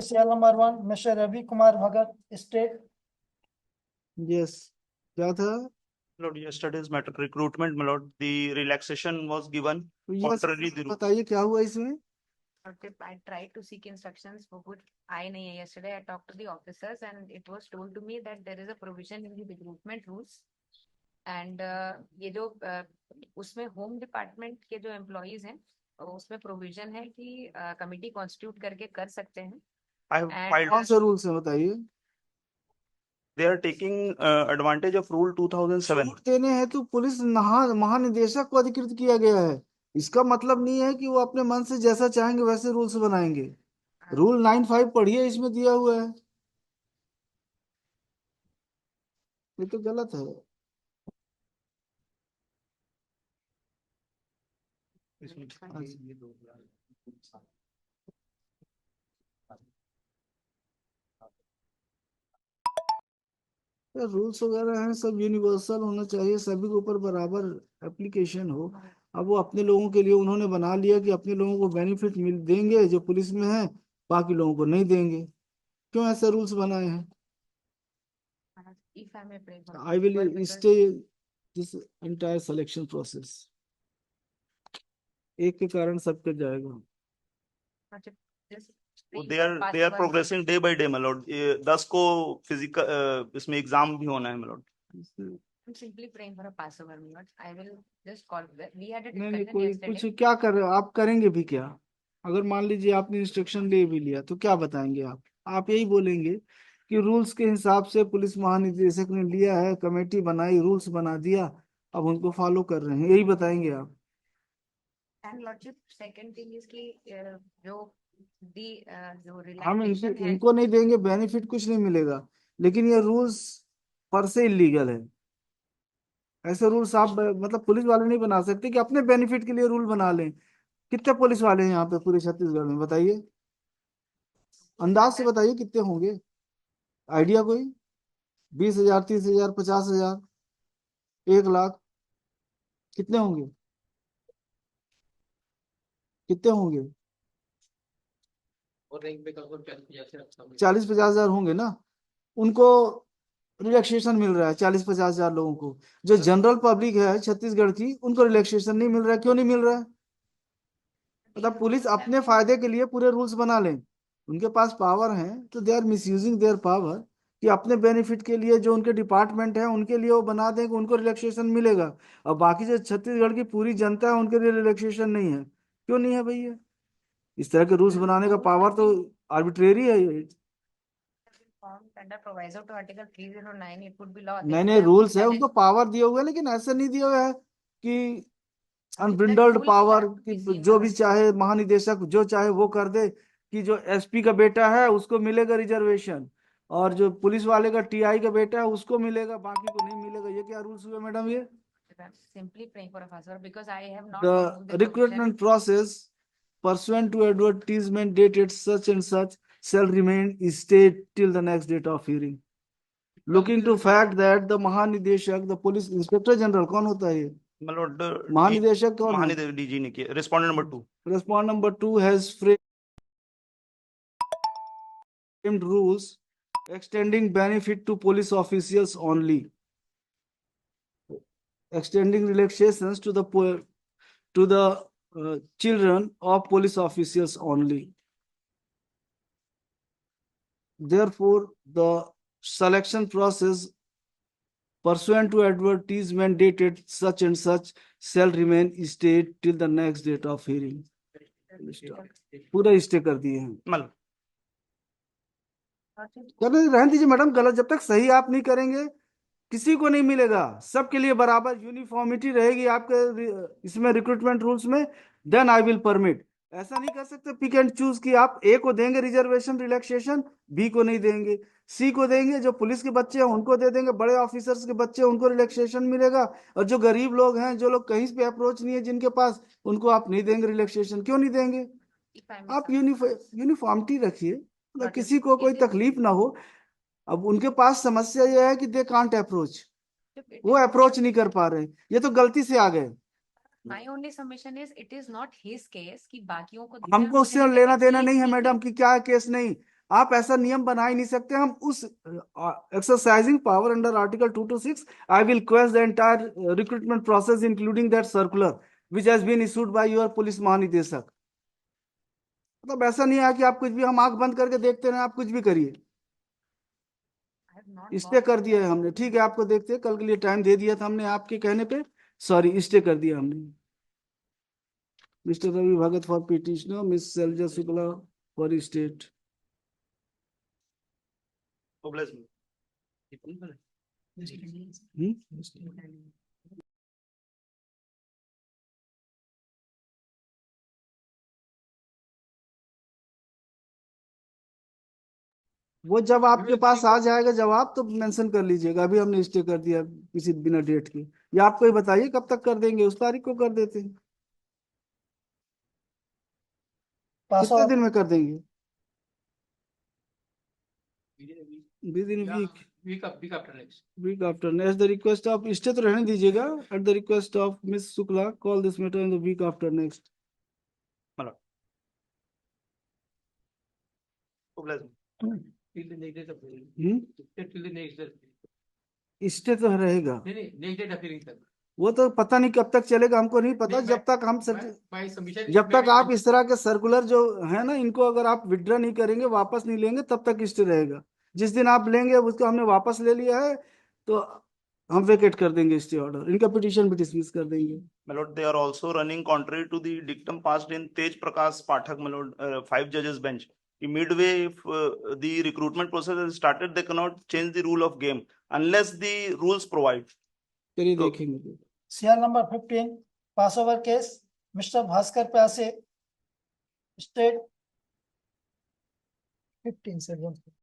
Cell number 1, Mr. Ravi Kumar Bhagat, state. Yes, क्या था? Lord, yesterday's matter recruitment, my lord, the relaxation was given. तो yes, Contrary the rule. बताइए क्या हुआ इसमें? I tried to seek instructions for which I nahi. Yesterday I talked to the officers and it was told to me that there is a provision in the recruitment rules and ये जो उसमें home department के जो employees हैं उसमें provision है कि committee constitute करके कर सकते हैं. I have And, filed. कौन से रूल्स है बताइए? They are taking advantage of Rule 2007. छूट देने हैं तो पुलिस महानिदेशक को अधिकृत किया गया है. इसका मतलब नहीं है कि वो अपने मन से जैसा चाहेंगे वैसे रूल्स बनाएंगे. रूल 95 पढ़िए, इसमें दिया हुआ है. ये तो गलत है. रूल्स वगैरह हैं सब यूनिवर्सल होना चाहिए, सभी के ऊपर बराबर एप्लीकेशन हो. अब वो अपने लोगों के लिए उन्होंने बना लिया कि अपने लोगों को बेनिफिट मिल देंगे जो पुलिस में है, बाकी लोगों को नहीं देंगे. क्यों ऐसे रूल्स बनाए हैं? I will stay this entire selection process. एक के कारण सबके जाएगा. They are progressing day by day, my lord. 10 को फिजिकल इसमें एग्जाम भी होना है, my lord. I'm simply praying for a Passover, Lord. I will just call. We had a नहीं discussion कोई yesterday. कुछ क्या कर रहे हो आप? करेंगे भी क्या? अगर मान लीजिए आपने इंस्ट्रक्शन ले भी लिया तो क्या बताएंगे आप? आप यही बोलेंगे कि रूल्स के हिसाब से पुलिस महानिदेशक ने लिया है, कमेटी बनाई, रूल्स बना दिया, अब उनको फॉलो कर रहे हैं, यही बताएंगे आप? And Lordship, second thing is कि जो जो हम relaxation है. इनको नहीं देंगे, बेनिफिट कुछ नहीं मिलेगा, लेकिन ये रूल्स पर से इलीगल है. ऐसे रूल्स आप मतलब पुलिस वाले नहीं बना सकते कि अपने बेनिफिट के लिए रूल बना लें. कितने पुलिस वाले हैं यहाँ पे पूरे छत्तीसगढ़ में बताइए? अंदाज से बताइए कितने होंगे? आइडिया कोई? 20,000, 30,000, 50,000, 1 लाख? कितने होंगे? कितने होंगे? 40-50,000 होंगे ना. उनको रिलैक्सेशन मिल रहा है 40-50,000 लोगों को. जो जनरल पब्लिक है छत्तीसगढ़ की, उनको रिलैक्सेशन नहीं मिल रहा है. क्यों नहीं मिल रहा है? मतलब पुलिस अपने फायदे के लिए पूरे रूल्स बना लें. उनके पास पावर है तो they are misusing their power कि अपने बेनिफिट के लिए जो उनके डिपार्टमेंट है उनके लिए वो बना दें कि उनको रिलैक्सेशन मिलेगा, और बाकी जो छत्तीसगढ़ की पूरी जनता है उनके लिए रिलैक्सेशन नहीं है. क्यों नहीं है भैया? इस तरह के रूल्स बनाने का पावर तो आर्बिट्रेरी है ये. नए नए रूल्स है, उनको पावर दिया हुआ है, लेकिन ऐसे नहीं दिया हुआ है कि अनब्रिंडल्ड पावर कि जो भी चाहे महानिदेशक जो चाहे वो कर दे, कि जो एसपी का बेटा है उसको मिलेगा रिजर्वेशन और जो पुलिस वाले का टीआई का बेटा है उसको मिलेगा, बाकी को नहीं मिलेगा. ये क्या रूल्स हुए मैडम? ये simply praying for a Passover because I have not the recruitment process pursuant to advertisement dated such and such shall remain stayed till the next date of hearing. Looking to fact that the महानिदेशक, the police inspector general, कौन होता है ये? My lord, महानिदेशक कौन है? महानिदेशक DG ने किया. Respondent number 2. Respondent number 2 has framed rules extending benefit to police officials only, extending relaxations to the children of police officials only. Therefore, the selection process pursuant to advertisement dated such and such shall remain stayed till the next date of hearing. पूरा stay कर दिए हैं. मतलब चलो रहने दीजिए madam. गलत जब तक सही आप नहीं करेंगे किसी को नहीं मिलेगा. सबके लिए बराबर यूनिफॉर्मिटी रहेगी आपके इसमें रिक्रूटमेंट रूल्स में, देन आई विल परमिट. ऐसा नहीं कर सकते पिक एंड चूज कि आप ए को देंगे रिजर्वेशन रिलैक्सेशन, बी को नहीं देंगे, सी को देंगे, जो पुलिस के बच्चे हैं उनको दे देंगे, बड़े ऑफिसर्स के बच्चे उनको रिलैक्सेशन मिलेगा, और जो गरीब लोग हैं, जो लोग कहीं पे अप्रोच नहीं है जिनके पास, उनको आप नहीं देंगे रिलैक्सेशन. क्यों नहीं देंगे? आप यूनिफॉर्मिटी रखिए, मतलब किसी को कोई तकलीफ ना हो. अब उनके पास समस्या यह है कि दे कांट अप्रोच, वो अप्रोच नहीं कर पा रहे. ये तो गलती से आ गए. My only submission is it is not his case कि बाकियों को हमको उससे लेना देना नहीं है मैडम कि क्या केस नहीं. आप ऐसा नियम बना ही नहीं सकते। हम उस exercising power under article 226 I will question the entire recruitment process including that circular which has been issued by your police महानिदेशक। मतलब ऐसा नहीं है कि आप कुछ भी, हम आंख बंद करके देखते रहे, आप कुछ भी करिए। I have not stay got कर the दिया है हमने, ठीक है, आपको देखते हैं, कल के लिए टाइम दे दिया था हमने आपके कहने पे, सॉरी, स्टे कर दिया हमने। Mister Ravi Bhagat for petitioner, miss Shailja Shukla for state. God bless me. वो जब आपके पास आ जाएगा जवाब तो मेंशन कर लीजिएगा, अभी हमने स्टे कर दिया किसी बिना डेट के। या आपको ही बताइए कब तक कर देंगे, उस तारीख को कर देते हैं। Pass कितने over. दिन में कर देंगे? Within week week after next the request of, stay तो रहने दीजिएगा, at the request of miss Shukla call this matter in the week after next. God bless me. Stay तो रहेगा, वो तो पता नहीं कब तक चलेगा, हमको नहीं पता। जब तक हम जब तक आप इस तरह के सर्कुलर जो है ना, इनको अगर आप विड्रॉ नहीं करेंगे, वापस नहीं लेंगे, तब तक स्टे रहेगा। जिस दिन आप लेंगे, उसको हमने वापस ले लिया है तो हम वेकेट कर देंगे स्टे ऑर्डर, इनका पिटीशन भी डिसमिस कर देंगे। My lord, they are also running contrary to the dictum passed in Tej Prakash Pathak, my lord, 5 judges bench. Midway, if the recruitment process has started, they cannot change the rule of game unless the rules provide. चलिए तो- देखेंगे। CR number 15, passover case, Mr. Bhaskar Pyase, state 15 से